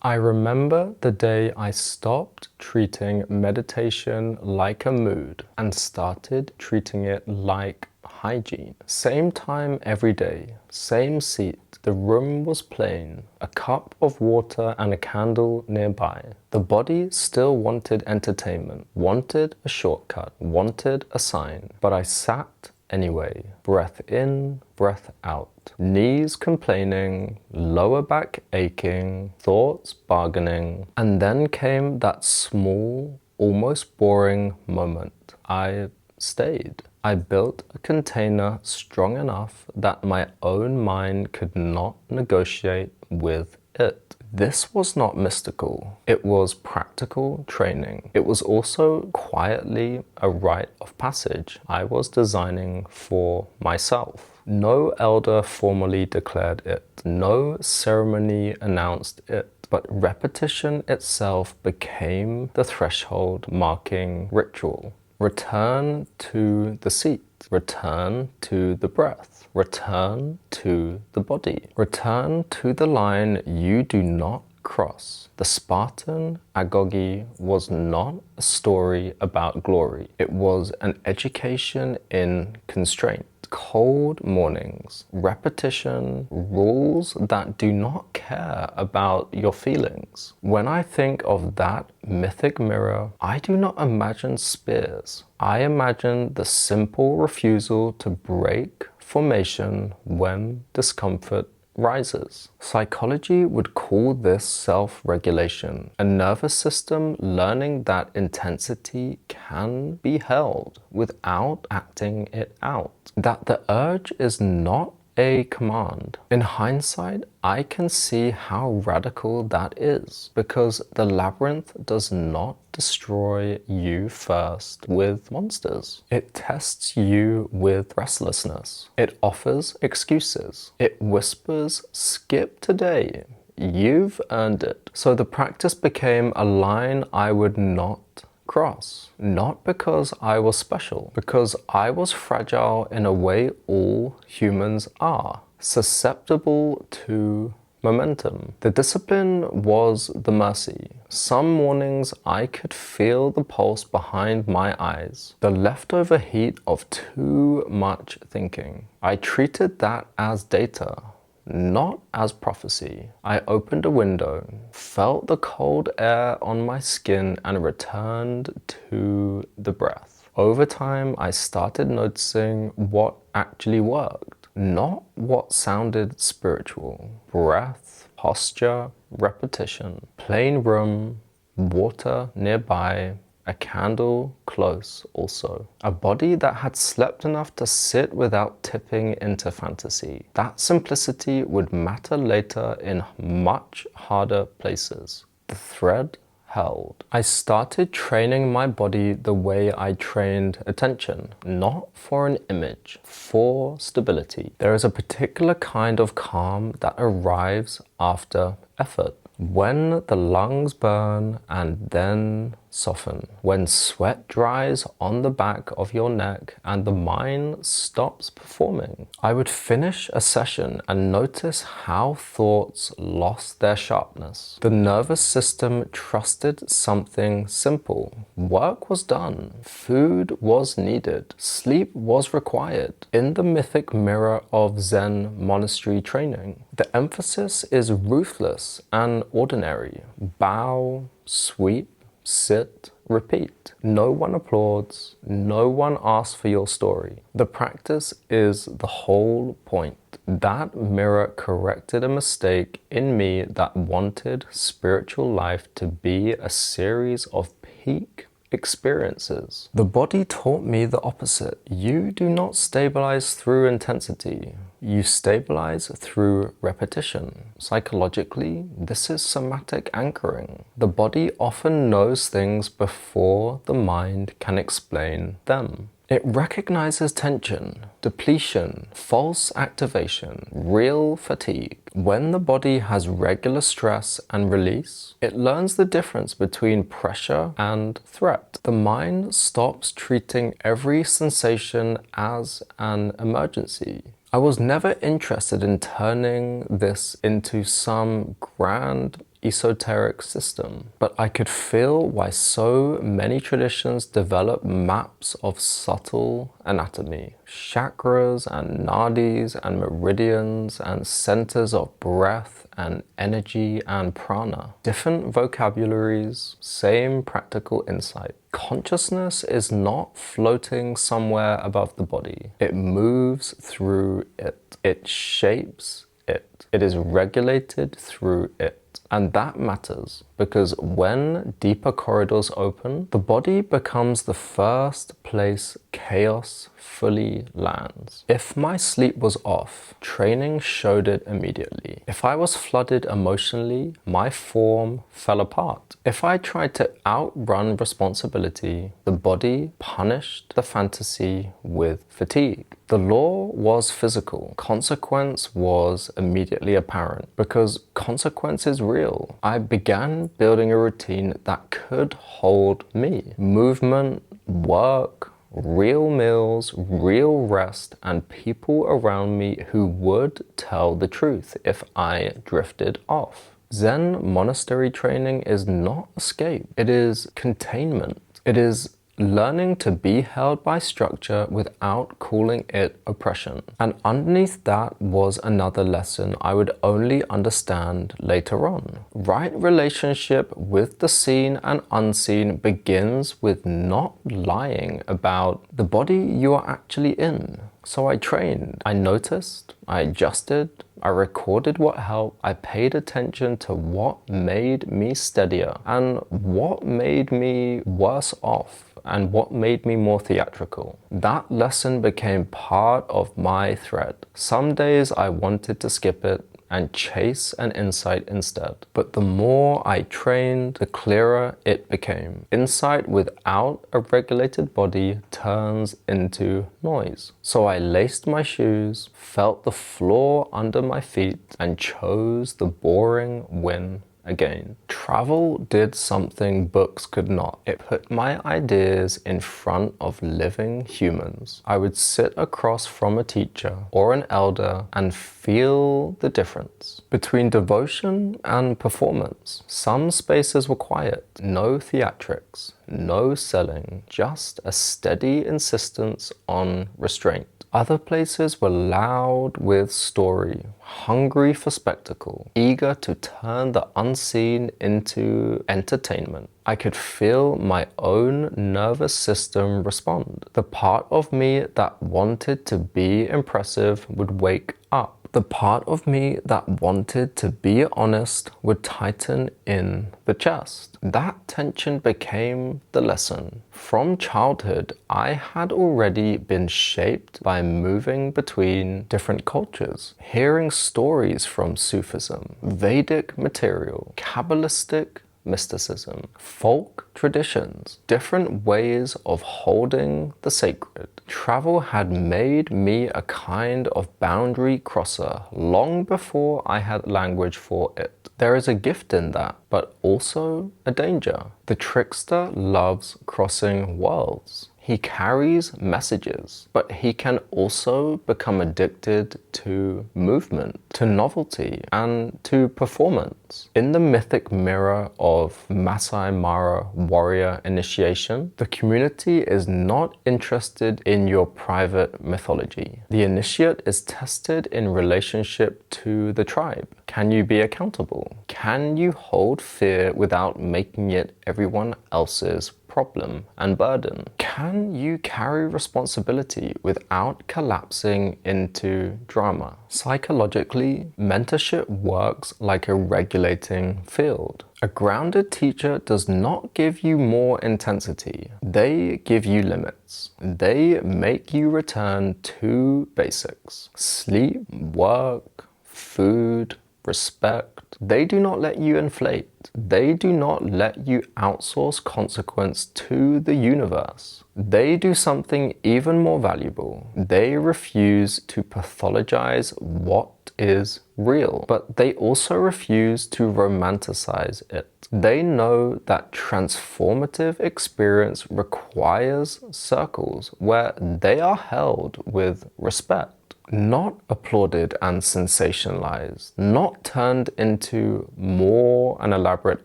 I remember the day I stopped treating meditation like a mood and started treating it like hygiene. Same time every day, same seat. The room was plain, a cup of water and a candle nearby. The body still wanted entertainment, wanted a shortcut, wanted a sign, but I sat anyway. Breath in, breath out. Knees complaining, lower back aching, thoughts bargaining. And then came that small, almost boring moment. I stayed. I built a container strong enough that my own mind could not negotiate with it. This was not mystical. It was practical training. It was also quietly a rite of passage I was designing for myself. No elder formally declared it. No ceremony announced it. But repetition itself became the threshold marking ritual. Return to the seat. Return to the breath. Return to the body. Return to the line you do not cross. The Spartan agoge was not a story about glory. It was an education in constraint. Cold mornings, repetition, rules that do not care about your feelings. When I think of that mythic mirror, I do not imagine spears. I imagine the simple refusal to break formation when discomfort rises. Psychology would call this self-regulation, a nervous system learning that intensity can be held without acting it out, that the urge is not a command. In hindsight, I can see how radical that is, because the labyrinth does not destroy you first with monsters. It tests you with restlessness. It offers excuses. It whispers, skip today. You've earned it. So the practice became a line I would not cross. Not because I was special, because I was fragile in a way all humans are, susceptible to momentum. The discipline was the mercy. Some mornings I could feel the pulse behind my eyes, the leftover heat of too much thinking. I treated that as data, not as prophecy. I opened a window, felt the cold air on my skin, and returned to the breath. Over time, I started noticing what actually worked, not what sounded spiritual. Breath, posture, repetition, plain room, water nearby, a candle close also. A body that had slept enough to sit without tipping into fantasy. That simplicity would matter later in much harder places. The thread held. I started training my body the way I trained attention, not for an image, for stability. There is a particular kind of calm that arrives after effort. When the lungs burn and then soften, when sweat dries on the back of your neck and the mind stops performing. I would finish a session and notice how thoughts lost their sharpness. The nervous system trusted something simple. Work was done. Food was needed. Sleep was required. In the mythic mirror of Zen monastery training, the emphasis is ruthless and ordinary. Bow, sweep, sit, repeat. No one applauds. No one asks for your story. The practice is the whole point. That mirror corrected a mistake in me that wanted spiritual life to be a series of peak experiences. The body taught me the opposite. You do not stabilize through intensity. You stabilize through repetition. Psychologically, this is somatic anchoring. The body often knows things before the mind can explain them. It recognizes tension, depletion, false activation, real fatigue. When the body has regular stress and release, it learns the difference between pressure and threat. The mind stops treating every sensation as an emergency. I was never interested in turning this into some grand esoteric system. But I could feel why so many traditions develop maps of subtle anatomy, chakras and nadis and meridians and centers of breath and energy and prana. Different vocabularies, same practical insight. Consciousness is not floating somewhere above the body. It moves through it. It shapes it. It is regulated through it. And that matters because when deeper corridors open, the body becomes the first place chaos fully lands. If my sleep was off, training showed it immediately. If I was flooded emotionally, my form fell apart. If I tried to outrun responsibility, the body punished the fantasy with fatigue. The law was physical. Consequence was immediately apparent because consequence is real. I began building a routine that could hold me. Movement, work, real meals, real rest, and people around me who would tell the truth if I drifted off. Zen monastery training is not escape. It is containment. It is learning to be held by structure without calling it oppression. And underneath that was another lesson I would only understand later on. Right relationship with the seen and unseen begins with not lying about the body you are actually in. So I trained, I noticed, I adjusted, I recorded what helped, I paid attention to what made me steadier and what made me worse off and what made me more theatrical. That lesson became part of my thread. Some days I wanted to skip it and chase an insight instead. But the more I trained, the clearer it became. Insight without a regulated body turns into noise. So I laced my shoes, felt the floor under my feet, and chose the boring win again. Travel did something books could not. It put my ideas in front of living humans. I would sit across from a teacher or an elder and feel the difference between devotion and performance. Some spaces were quiet, no theatrics, no selling, just a steady insistence on restraint. Other places were loud with story, hungry for spectacle, eager to turn the unseen into entertainment. I could feel my own nervous system respond. The part of me that wanted to be impressive would wake up. The part of me that wanted to be honest would tighten in the chest. That tension became the lesson. From childhood, I had already been shaped by moving between different cultures, hearing stories from Sufism, Vedic material, Kabbalistic mysticism, folk traditions, different ways of holding the sacred. Travel had made me a kind of boundary crosser long before I had language for it. There is a gift in that, but also a danger. The trickster loves crossing worlds. He carries messages, but he can also become addicted to movement, to novelty, and to performance. In the mythic mirror of Masai Mara warrior initiation, the community is not interested in your private mythology. The initiate is tested in relationship to the tribe. Can you be accountable? Can you hold fear without making it everyone else's problem and burden? Can you carry responsibility without collapsing into drama? Psychologically, mentorship works like a regulating field. A grounded teacher does not give you more intensity. They give you limits. They make you return to basics: sleep, work, food, respect. They do not let you inflate. They do not let you outsource consequence to the universe. They do something even more valuable. They refuse to pathologize what is real, but they also refuse to romanticize it. They know that transformative experience requires circles where they are held with respect. not applauded and sensationalized, not turned into more an elaborate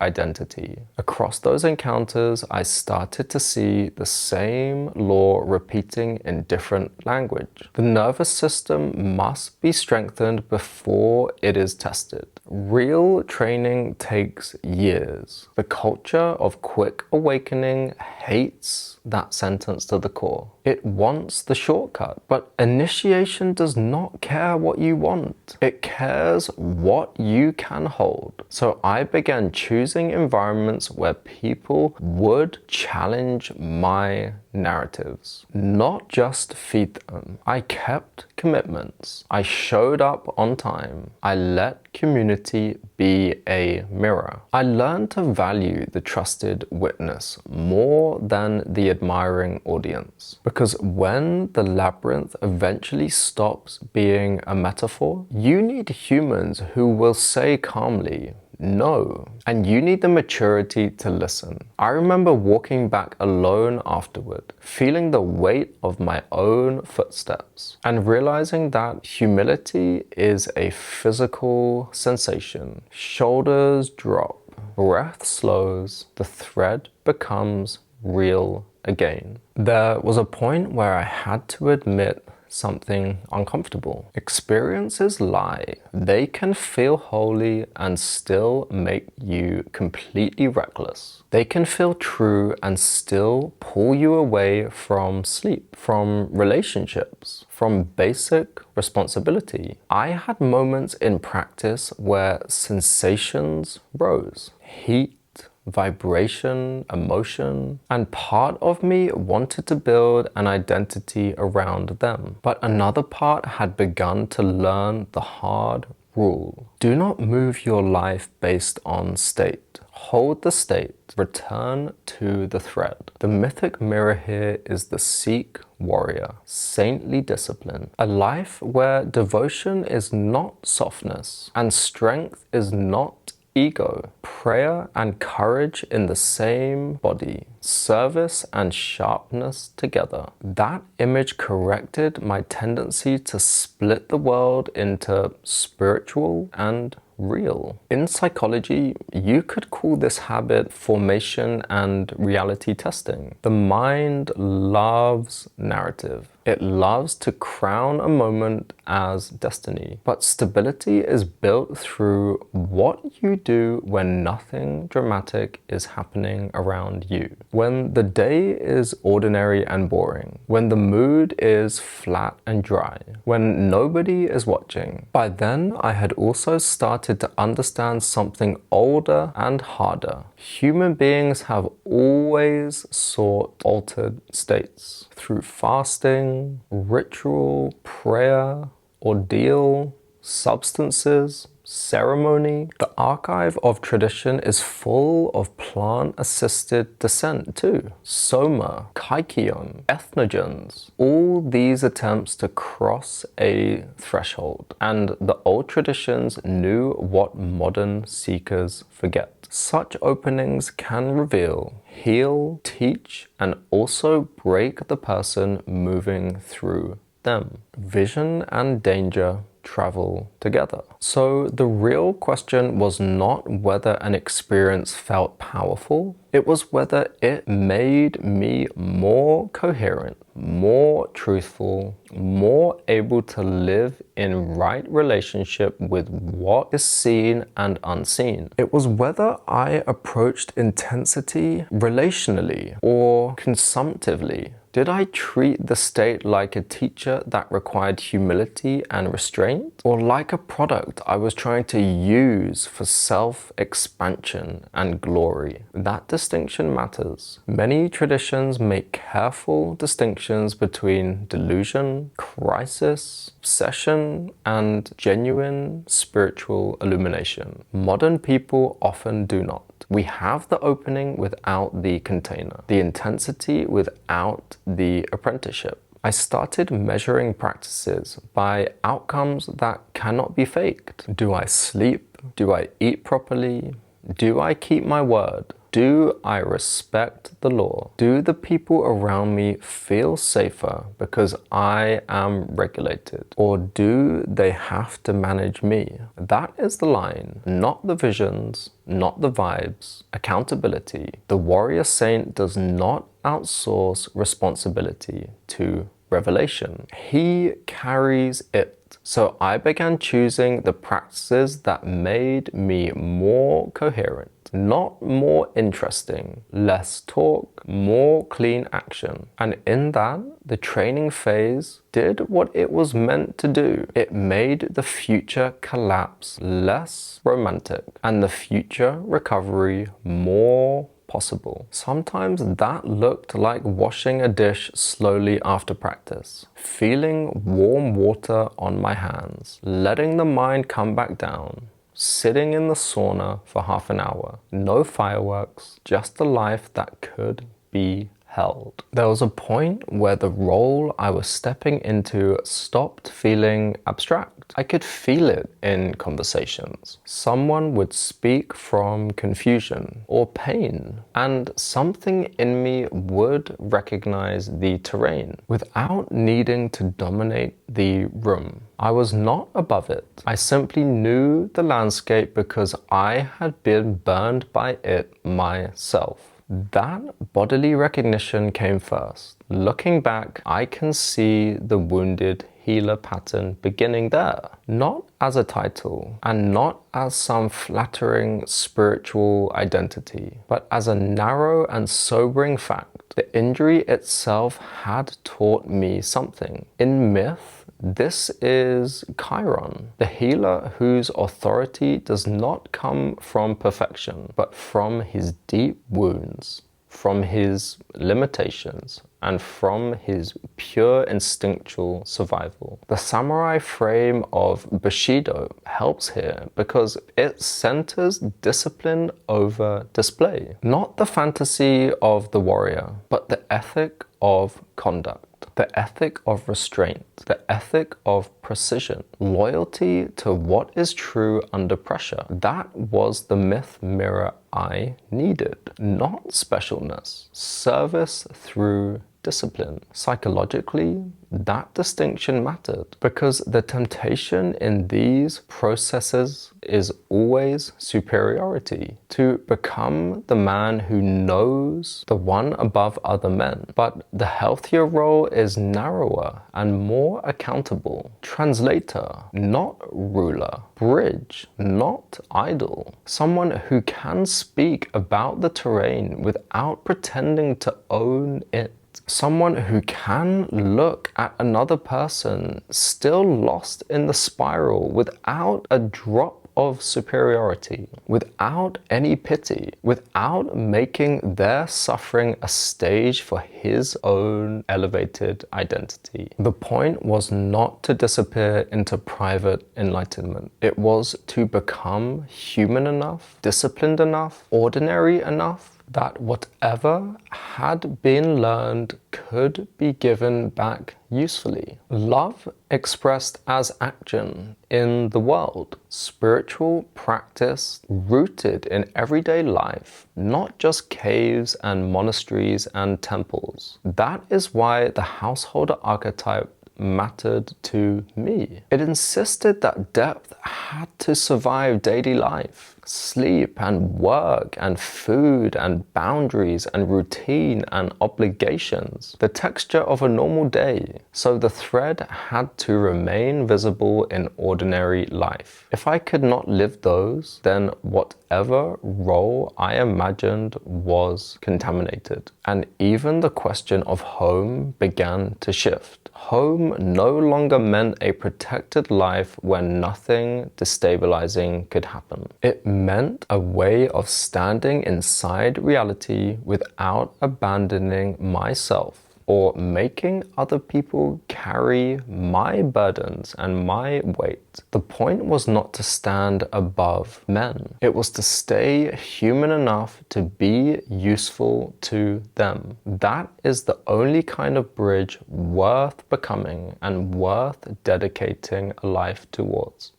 identity. Across those encounters, I started to see the same law repeating in different language. The nervous system must be strengthened before it is tested. Real training takes years. The culture of quick awakening hates that sentence to the core. It wants the shortcut, but initiation does not care what you want. It cares what you can hold. So I began choosing environments where people would challenge my narratives, not just feed them. I kept commitments. I showed up on time. I let community be a mirror. I learned to value the trusted witness more than the admiring audience. Because when the labyrinth eventually stops being a metaphor, you need humans who will say calmly, no. And you need the maturity to listen. I remember walking back alone afterward, feeling the weight of my own footsteps, and realizing that humility is a physical sensation. Shoulders drop, breath slows, the thread becomes real again. There was a point where I had to admit something uncomfortable. Experiences lie. They can feel holy and still make you completely reckless. They can feel true and still pull you away from sleep, from relationships, from basic responsibility. I had moments in practice where sensations rose. Heat, vibration, emotion, and part of me wanted to build an identity around them. But another part had begun to learn the hard rule. Do not move your life based on state. Hold the state. Return to the thread. The mythic mirror here is the Sikh warrior, saintly discipline. A life where devotion is not softness and strength is not ego, prayer and courage in the same body, service and sharpness together. That image corrected my tendency to split the world into spiritual and real. In psychology, you could call this habit formation and reality testing. The mind loves narrative. It loves to crown a moment as destiny. But stability is built through what you do when nothing dramatic is happening around you. When the day is ordinary and boring. When the mood is flat and dry. When nobody is watching. By then, I had also started to understand something older and harder. Human beings have always sought altered states through fasting, ritual, prayer, ordeal, substances, ceremony. The archive of tradition is full of plant-assisted descent too. Soma, kaikion, ethnogens, all these attempts to cross a threshold. And the old traditions knew what modern seekers forget. Such openings can reveal, heal, teach, and also break the person moving through them. Vision and danger travel together. So the real question was not whether an experience felt powerful, it was whether it made me more coherent, more truthful, more able to live in right relationship with what is seen and unseen. It was whether I approached intensity relationally or consumptively. Did I treat the state like a teacher that required humility and restraint? Or like a product I was trying to use for self-expansion and glory? That distinction matters. Many traditions make careful distinctions between delusion, crisis, obsession, and genuine spiritual illumination. Modern people often do not. We have the opening without the container, the intensity without the apprenticeship. I started measuring practices by outcomes that cannot be faked. Do I sleep? Do I eat properly? Do I keep my word? do I respect the law? Do the people around me feel safer because I am regulated? Or do they have to manage me? That is the line, not the visions, not the vibes. Accountability. The warrior saint does not outsource responsibility to revelation. He carries it. So I began choosing the practices that made me more coherent, not more interesting, less talk, more clean action. And in that, the training phase did what it was meant to do. It made the future collapse less romantic and the future recovery more possible. Sometimes that looked like washing a dish slowly after practice, feeling warm water on my hands, letting the mind come back down, sitting in the sauna for half an hour. No fireworks, just a life that could be held. There was a point where the role I was stepping into stopped feeling abstract. I could feel it in conversations. Someone would speak from confusion or pain, and something in me would recognize the terrain without needing to dominate the room. I was not above it. I simply knew the landscape because I had been burned by it myself. That bodily recognition came first. Looking back, I can see the wounded healer pattern beginning there. Not as a title and not as some flattering spiritual identity, but as a narrow and sobering fact. The injury itself had taught me something. In myth, this is Chiron, the healer whose authority does not come from perfection, but from his deep wounds, from his limitations, and from his pure instinctual survival. The samurai frame of Bushido helps here because it centers discipline over display. Not the fantasy of the warrior, but the ethic of conduct. The ethic of restraint, the ethic of precision, loyalty to what is true under pressure. That was the myth mirror I needed. Not specialness, service through discipline. Psychologically, that distinction mattered because the temptation in these processes is always superiority, to become the man who knows, the one above other men. But the healthier role is narrower and more accountable. Translator, not ruler. Bridge, not idol. Someone who can speak about the terrain without pretending to own it. Someone who can look at another person still lost in the spiral without a drop of superiority, without any pity, without making their suffering a stage for his own elevated identity. The point was not to disappear into private enlightenment. It was to become human enough, disciplined enough, ordinary enough, that whatever had been learned could be given back usefully. Love expressed as action in the world. Spiritual practice rooted in everyday life, not just caves and monasteries and temples. That is why the householder archetype mattered to me. It insisted that depth had to survive daily life. Sleep and work and food and boundaries and routine and obligations. The texture of a normal day. So the thread had to remain visible in ordinary life. If I could not live those, then whatever role I imagined was contaminated. And even the question of home began to shift. Home no longer meant a protected life where nothing destabilizing could happen. It meant a way of standing inside reality without abandoning myself or making other people carry my burdens and my weight. The point was not to stand above men. It was to stay human enough to be useful to them. That is the only kind of bridge worth becoming and worth dedicating a life towards.